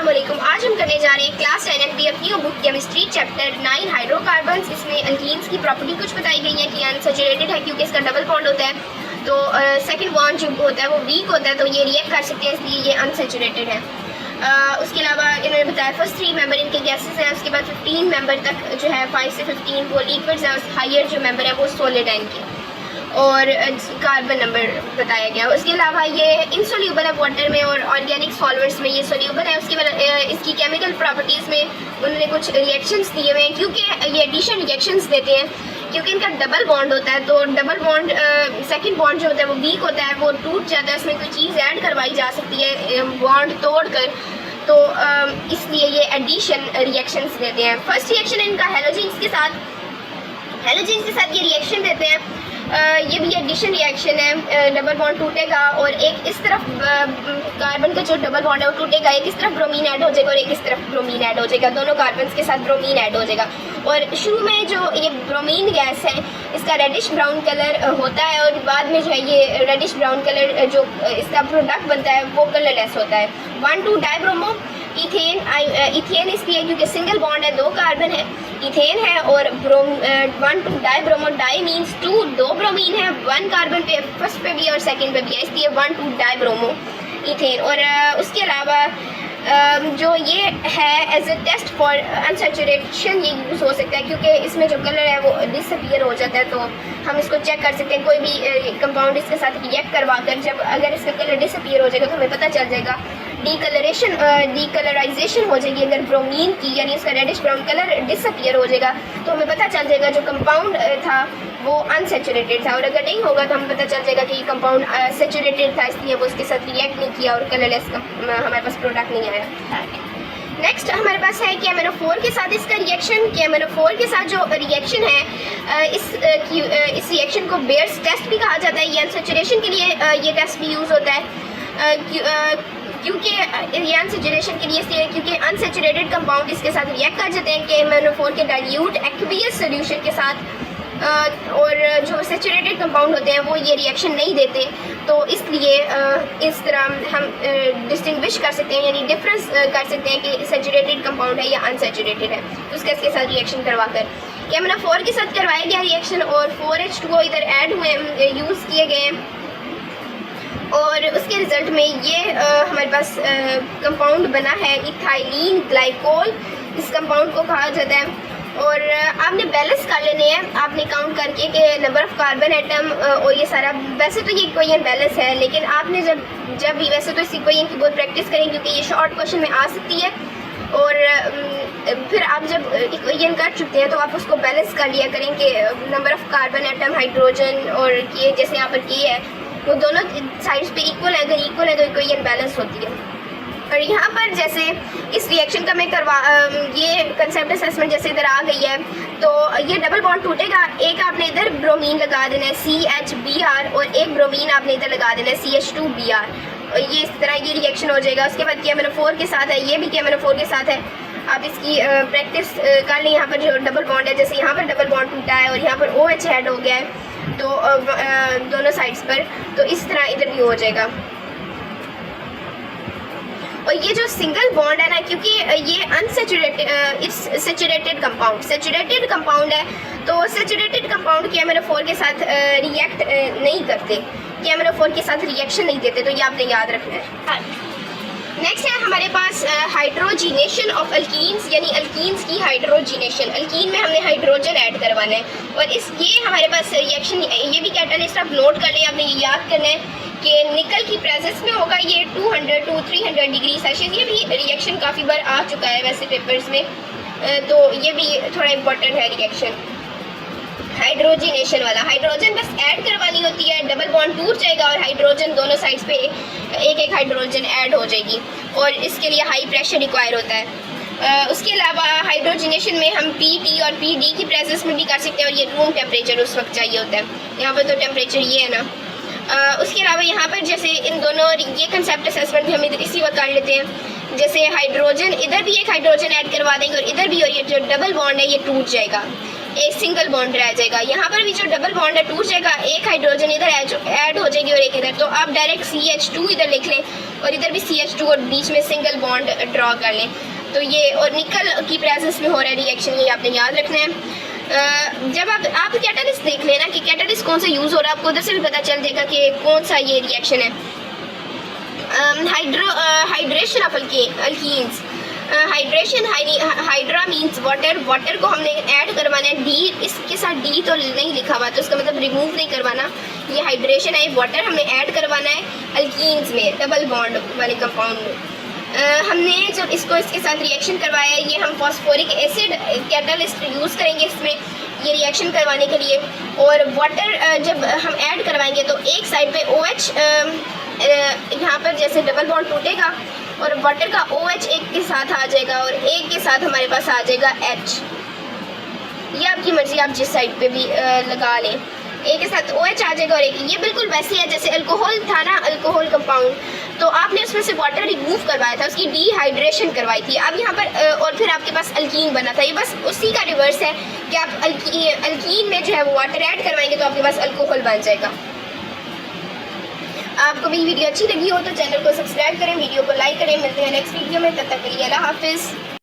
अस्सलामुअलैकुम। आज हम करने जा रहे हैं क्लास 10 एनपीएफयू बुक केमिस्ट्री चैप्टर 9 हाइड्रोकार्बन्स। इसमें अल्कीन्स की प्रॉपर्टी कुछ बताई गई है कि अनसैचुरेटेड है क्योंकि इसका डबल बॉन्ड होता है, तो सेकंड बॉन्ड जो होता है वो वीक होता है, तो ये रिएक्ट कर सकते हैं, इसलिए ये अनसैचुरेटेड है। उसके अलावा इन्होंने बताया फर्स्ट 3 मेंबर इनके गैसेस हैं, उसके बाद 15 मेंबर तक जो है 5 से 15 वो लिक्विड्स हैं, हायर जो मेंबर है वो सॉलिड है इनके, और कार्बन नंबर बताया गया। उसके अलावा ये इनसोल्यूबल है वाटर में और ऑर्गेनिक सॉल्वेंट्स में ये सोल्यूबल है। उसके बाद इसकी केमिकल प्रॉपर्टीज़ में उन्होंने कुछ रिएक्शंस दिए हुए हैं, क्योंकि ये एडिशन रिएक्शंस देते हैं क्योंकि इनका डबल बॉन्ड होता है, तो डबल बॉन्ड सेकंड बॉन्ड जो होता है वो वीक होता है, वो टूट जाता है, उसमें कोई चीज़ ऐड करवाई जा सकती है बॉन्ड तोड़कर, तो इसलिए ये एडिशन रिएक्शंस देते हैं। फर्स्ट रिएक्शन इनका हेलोजेन्स के साथ ये रिएक्शन देते हैं। ये भी एडिशन रिएक्शन है, डबल बॉन्ड टूटेगा और एक इस तरफ कार्बन का जो डबल बॉन्ड है वो टूटेगा, एक इस तरफ ब्रोमीन ऐड हो जाएगा और एक इस तरफ ब्रोमीन ऐड हो जाएगा, दोनों कार्बन के साथ ब्रोमीन ऐड हो जाएगा। और शुरू में जो ये ब्रोमीन गैस है इसका रेडिश ब्राउन कलर होता है और बाद में जो है ये रेडिश ब्राउन कलर जो इसका प्रोडक्ट बनता है वो कलरलेस होता है। 1,2-डाइब्रोमो इथेन इसलिए क्योंकि सिंगल बॉन्ड है, 2 कार्बन है, इथेन है, और 1,2-डाइब्रोमो, डाई मीन्स 2, 2 ब्रोमीन है, 1 कार्बन पे फर्स्ट पे भी और सेकंड पे भी है, इसलिए 1,2-डाइब्रोमो इथेन। और उसके अलावा जो ये है as a test for unsaturation ये यूज़ हो सकता है, क्योंकि इसमें जो कलर है वो डिसअपीयर हो जाता है, तो हम इसको चेक कर सकते हैं। कोई भी कंपाउंड इसके साथ रिएक्ट करवा कर जब अगर इसका कलर डिसअपीयर हो जाएगा तो हमें पता चल जाएगा, डीकलराइजेशन हो जाएगी अगर ब्रोमीन की, यानी इसका रेडिश ब्राउन कलर डिसअपीयर हो जाएगा तो हमें पता चल जाएगा जो कंपाउंड था वो अनसैचुरेटेड था, और अगर नहीं होगा तो हमें पता चल जाएगा कि ये कंपाउंड सैचुरेटेड था, इसलिए वो उसके साथ रिएक्ट नहीं किया और कलरलेस हमारे पास प्रोडक्ट नहीं आया। नेक्स्ट हमारे पास है KMnO4 के साथ इसका रिएक्शन। KMnO4 के साथ जो रिएक्शन है इस रिएक्शन को बेयर्स टेस्ट भी कहा जाता है। ये अनसैचुरेशन के लिए ये टेस्ट भी यूज़ होता है, क्योंकि ये अनसैचुरेशन के लिए इसलिए क्योंकि अनसैचुरेटेड कंपाउंड इसके साथ रिएक्ट कर जाते हैं KMnO4 के डाइल्यूट एक्वियस सोल्यूशन के साथ, और जो सैचुरेटेड कंपाउंड होते हैं वो ये रिएक्शन नहीं देते, तो इसलिए इस तरह हम डिस्टिंग्विश कर सकते हैं, यानी डिफरेंस कर सकते हैं कि सैचुरेटेड कंपाउंड है या अनसैचुरेटेड है, उसका इसके साथ रिएक्शन करवाकर। KMnO4 के साथ करवाया गया रिएक्शन और 4H2O इधर ऐड हुए यूज़ किए गए हैं, और उसके रिज़ल्ट में ये हमारे पास कंपाउंड बना है इथाइलिन ग्लाइकोल, इस कंपाउंड को कहा जाता है। और आपने बैलेंस कर लेने हैं, आपने काउंट करके कि नंबर ऑफ़ कार्बन एटम और ये सारा, वैसे तो ये इक्वेशन बैलेंस है, लेकिन आपने जब भी वैसे तो इस इक्वेशन की बहुत प्रैक्टिस करें क्योंकि ये शॉर्ट क्वेश्चन में आ सकती है, और फिर आप जब इक्वेशन कर चुके हैं तो आप उसको बैलेंस कर लिया करें कि number of carbon atom, hydrogen और ये जैसे यहाँ पर के है वो दोनों साइड्स पे इक्वल है, अगर इक्वल है तो इक्वेशन बैलेंस होती है। और यहाँ पर जैसे इस रिएक्शन का मैं ये कंसेप्ट असेसमेंट जैसे इधर आ गई है, तो ये डबल बॉन्ड टूटेगा, एक आपने इधर ब्रोमीन लगा देना है CHBr और एक ब्रोमीन आपने इधर लगा देना है CH2Br, और ये इस तरह ये रिएक्शन हो जाएगा। उसके बाद KMnO4 के साथ है, ये भी KMnO4 के साथ है, आप इसकी प्रैक्टिस कर लें। यहाँ पर जो डबल बॉन्ड है, जैसे यहाँ पर डबल बॉन्ड टूटा है और यहाँ पर OH ऐड हो गया है, तो दोनों साइड्स पर, तो इस तरह इधर भी हो जाएगा। और ये जो सिंगल बॉन्ड है ना, क्योंकि ये अनसैचुरेटेड इट्स सैचुरेटेड कंपाउंड है, तो सैचुरेटेड कंपाउंड KMnO4 के साथ रिएक्ट नहीं करते, KMnO4 के साथ रिएक्शन नहीं देते, तो ये आपने याद रखना है। नेक्स्ट है हमारे पास हाइड्रोजिनेशन ऑफ अल्कीन्स, यानी अल्कीन्स की हाइड्रोजिनेशन। अल्कीन में हमने हाइड्रोजन ऐड करवाना है, और ये हमारे पास रिएक्शन, ये भी कैटालिस्ट आप नोट कर लें, आपने ये याद करना है कि निकल की प्रेजेंस में होगा ये 200 to 300 डिग्री सेल्सियस। ये भी रिएक्शन काफ़ी बार आ चुका है वैसे पेपर्स में, तो ये भी थोड़ा इम्पोर्टेंट है रिएक्शन हाइड्रोजिनेशन वाला। हाइड्रोजन बस ऐड करवानी होती है, डबल बॉन्ड टूट जाएगा और हाइड्रोजन दोनों साइड्स पे एक हाइड्रोजन ऐड हो जाएगी, और इसके लिए हाई प्रेशर रिक्वायर होता है। उसके अलावा हाइड्रोजिनेशन में हम PT और PD की प्रेजेंस में भी कर सकते हैं, और ये रूम टेम्परेचर उस वक्त चाहिए होता है। यहाँ पर तो टेम्परेचर ये है ना। उसके अलावा यहाँ पर जैसे इन दोनों ये कंसेप्ट असेसमेंट भी हम इसी वक्त कर लेते हैं, जैसे हाइड्रोजन इधर भी एक हाइड्रोजन ऐड करवा देंगे और इधर भी, और ये जो डबल बॉन्ड है ये टूट जाएगा, एक सिंगल बॉन्ड रह जाएगा। यहाँ पर भी जो डबल बॉन्ड है टूट जाएगा, एक हाइड्रोजन इधर ऐड हो जाएगी और एक इधर, तो आप डायरेक्ट CH2 इधर लिख लें और इधर भी CH2 और बीच में सिंगल बॉन्ड ड्रॉ कर लें। तो ये और निकल की प्रेजेंस में हो रहा है रिएक्शन, ये आपने याद रखना है। जब आप कैटलिस्ट देख लेना कि कैटलिस्ट कौन सा यूज़ हो रहा है, आपको उधर से भी पता चल जाएगा कि कौन सा ये रिएक्शन है। Hydration of alkenes, hydration, hydra means water, water को हमने ऐड करवाना है, डी इसके साथ डी तो नहीं लिखा हुआ तो उसका मतलब रिमूव नहीं करवाना, ये हाइड्रेशन है, वाटर हमने ऐड करवाना है अल्कीन्स में, डबल बॉन्ड वाले कंपाउंड में। हमने जब इसको इसके साथ रिएक्शन करवाया है, ये हम फॉस्फोरिक एसिड कैटलिस्ट यूज़ करेंगे इसमें ये रिएक्शन करवाने के लिए। और वाटर जब हम ऐड करवाएंगे तो एक साइड पे OH यहाँ पर जैसे डबल बॉन्ड टूटेगा और वाटर का OH एक के साथ आ जाएगा और एक के साथ हमारे पास आ जाएगा H। ये आपकी मर्जी, आप जिस साइड पे भी लगा लें, एक के साथ OH आ जाएगा और एक, ये बिल्कुल वैसे है जैसे अल्कोहल था ना, अल्कोहल कंपाउंड, तो आपने उसमें से वाटर रिमूव करवाया था, उसकी डिहाइड्रेशन करवाई थी। अब यहाँ पर और फिर आपके पास अल्कीन बना था, ये बस उसी का रिवर्स है कि आप अल्कीन में जो है वो वाटर ऐड करवाएंगे तो आपके पास अल्कोहल बन जाएगा। आपको मेरी वीडियो अच्छी लगी हो तो चैनल को सब्सक्राइब करें, वीडियो को लाइक करें। मिलते हैं नेक्स्ट वीडियो में, तब तक के लिए अल्लाह हाफिज़।